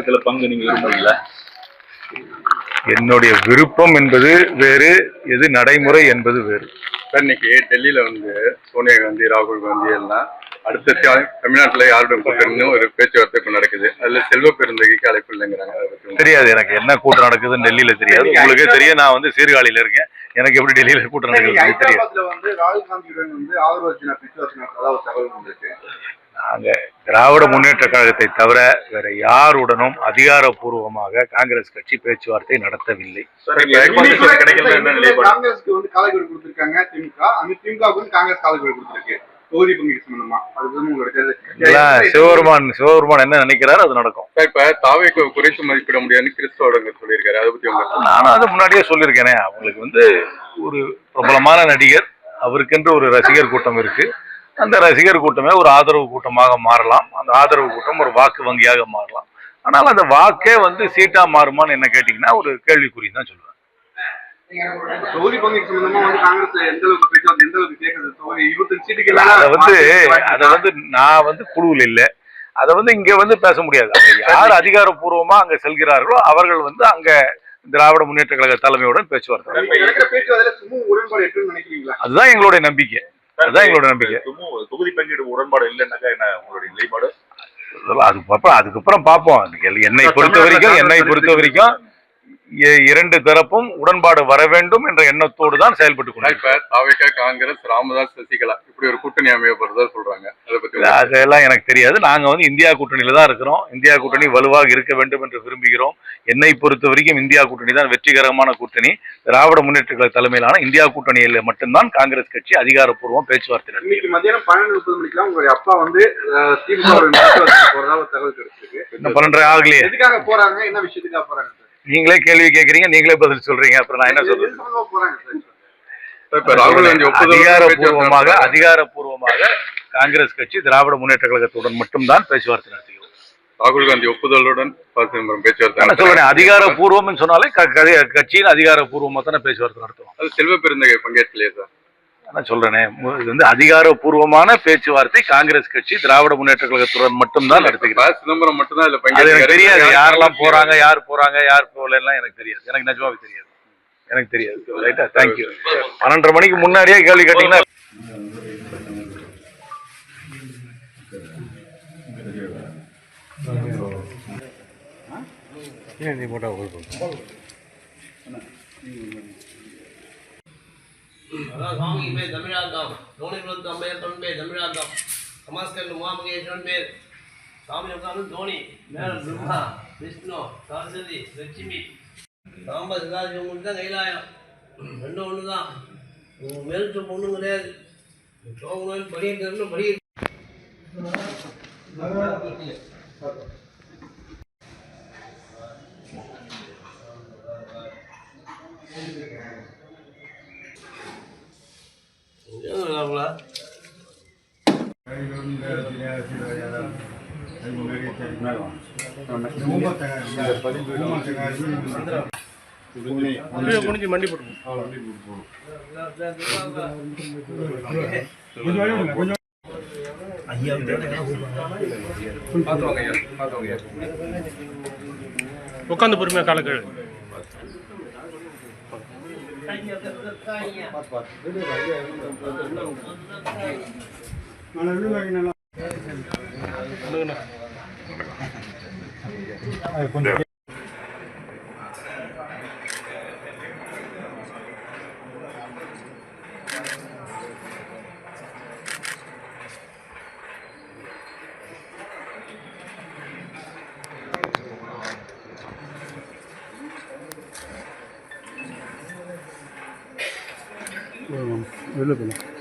ஜனநாயகத்துல பங்கு நீங்க விரும்புறீங்களா? என்னுடைய விருப்பம் என்பது வேறு, எது நடைமுறை என்பது வேறு. இன்னைக்கு டெல்லியில சோனியா காந்தி, ராகுல் காந்தி எல்லாம் அடுத்த தமிழ்நாட்டுல யாருடைய கூட்டணின்னு ஒரு பேச்சுவார்த்தை இப்ப நடக்குது. அதுல செல்வ பெருந்தகைக்கு அழைப்பு இல்லைங்கிறாங்க. தெரியாது எனக்கு என்ன கூட்டம் நடக்குதுன்னு டெல்லியில தெரியாது. உங்களுக்கே தெரியும், நான் சீர்காழியில இருக்கேன். எனக்கு எப்படி டெல்லியில கூட்டம் நடக்குது தெரியாது. ராகுல் காந்தியுடன் ஆதரவு பேச்சுவார்த்தை தகவல் வந்திருக்கு. நாங்க திராவிட முன்னேற்ற கழகத்தை தவிர வேற யாருடனும் அதிகாரப்பூர்வமாக காங்கிரஸ் கட்சி பேச்சுவார்த்தை நடத்தவில்லை. காங்கிரஸ்க்கு காலக்கெடு கொடுத்திருக்காங்க திமுக காங்கிரஸ் காலக்கெடு கொடுத்திருக்கு தொகுதி பங்கீடு சம்பந்தமா. சிவபெருமான் என்ன நினைக்கிறாரு அது நடக்கும். இப்ப தாவேக்கு குறைத்து மதிப்பிட முடியாதுன்னு கிறிஸ்தவ சொல்லியிருக்காரு. அதை பத்தி நானும் அது முன்னாடியே சொல்லியிருக்கேனே. அவங்களுக்கு ஒரு பிரபலமான நடிகர், அவருக்கென்று ஒரு ரசிகர் கூட்டம் இருக்கு. அந்த ரசிகர் கூட்டமே ஒரு ஆதரவு கூட்டமாக மாறலாம். அந்த ஆதரவு கூட்டம் ஒரு வாக்கு வங்கியாக மாறலாம். ஆனால் அந்த வாக்கே சீட்டா மாறுமான்னு என்ன கேட்டீங்கன்னா ஒரு கேள்விக்குறி தான் சொல்லுவேன். தொகுதி பங்கீடு சம்பந்தமா காங்கிரஸ் எந்த அளவுக்கு பேச்சு, எந்த அளவுக்கு கேட்குது? 25 சீட்டுக்கு அதை நான் குழுவில் இல்லை. அதை இங்க பேச முடியாது. யார் அதிகாரப்பூர்வமா அங்க செல்கிறார்களோ அவர்கள் அங்க திராவிட முன்னேற்ற கழக தலைமையுடன் பேச்சுவார்த்தை. அதுதான் எங்களுடைய நம்பிக்கை. அதுதான் எங்களோட நம்பிக்கை. தொகுதி பங்கீடு உடன்பாடு இல்லைன்னாக்கா என்ன உங்களுடைய நிலைப்பாடு? அதுக்கப்புறம் பார்ப்போம். என்னை பொறுத்த வரைக்கும் இரண்டு தரப்பும் உடன்பாடு வர வேண்டும் என்ற எண்ணத்தோடு தான் செயல்பட்டு கொண்டு காங்கிரஸ், ராமதாஸ், சசிகலா இப்படி ஒரு கூட்டணி அமையப்படுறதா சொல்றாங்க. அதெல்லாம் எனக்கு தெரியாது. நாங்க இந்தியா கூட்டணியில தான் இருக்கிறோம். இந்தியா கூட்டணி வலுவாக இருக்க வேண்டும் என்று விரும்புகிறோம். என்னை பொறுத்த வரைக்கும் இந்தியா கூட்டணி தான் வெற்றிகரமான கூட்டணி. திராவிட முன்னேற்ற கழக தலைமையிலான இந்தியா கூட்டணியில மட்டும்தான் காங்கிரஸ் கட்சி அதிகாரப்பூர்வம் பேச்சுவார்த்தை நடத்தி. மதியானம் 12:30 மணிக்கெல்லாம் உங்களுடைய அப்பா திமுக தகவல் கிடைச்சிருக்கு. என்ன 12 ஆகலையே? எதுக்காக போறாங்க? என்ன விஷயத்துக்காக போறாங்க? நீங்களே கேள்வி கேட்கறீங்க, நீங்களே பதில் சொல்றீங்க. அப்புறம் நான் என்ன சொல்றேன்? அதிகாரப்பூர்வமாக காங்கிரஸ் கட்சி திராவிட முன்னேற்ற கழகத்துடன் மட்டும்தான் பேச்சுவார்த்தை நடத்துகிறோம். ராகுல் காந்தி ஒப்புதலுடன் பேச்சுவார்த்தை சொல்றேன். அதிகாரப்பூர்வம் சொன்னாலே கட்சியின் அதிகாரப்பூர்வமா தானே பேச்சுவார்த்தை நடத்துவோம். அது செல்வ பெருந்தகை பங்கேற்கலையே சார். நான் சொல்றேனே, இது அதிகாரப்பூர்வமான பேச்சுவார்த்தை காங்கிரஸ் கட்சி திராவிட முன்னேற்ற கழகத்துடன் மட்டும்தான் நடத்துகிறார். சிதம்பரம் மட்டும்தான் எனக்கு தெரியாது. யாரெல்லாம் போறாங்க, யார் போகல எல்லாம் எனக்கு தெரியாது. எனக்கு நிஜமாவே தெரியாது. எனக்கு தெரியாது. ரைட்டா? தேங்க்யூ. 12:30 மணிக்கு முன்னாடியே கேள்வி கேட்டீங்கன்னா நீ போட்டா சுவாமி பேர் தமிழாக்கம், தோணிபுரத்து அம்பையப்பன் பேர் தமிழாக்கம், சமாஸ்கர் முகாமகேஸ்வரன் பேர் சாமி உட்காந்து தோனி, மேல பிரம்மா, விஷ்ணு, சரஸ்வதி, லட்சுமி, சாம்ப சிதாசிவம் தான் கைலாயம். ரெண்டும் ஒன்று தான். மேல்ச்சு பொண்ணும் கிடையாது. சோகனோயில் படிக்கிறதுன்னு படிக்க முடிஞ்சு மண்டி போட்டு உட்காந்து பொறுமையா காலக்கழு கொஞ்சம் வெளில போகலாம்.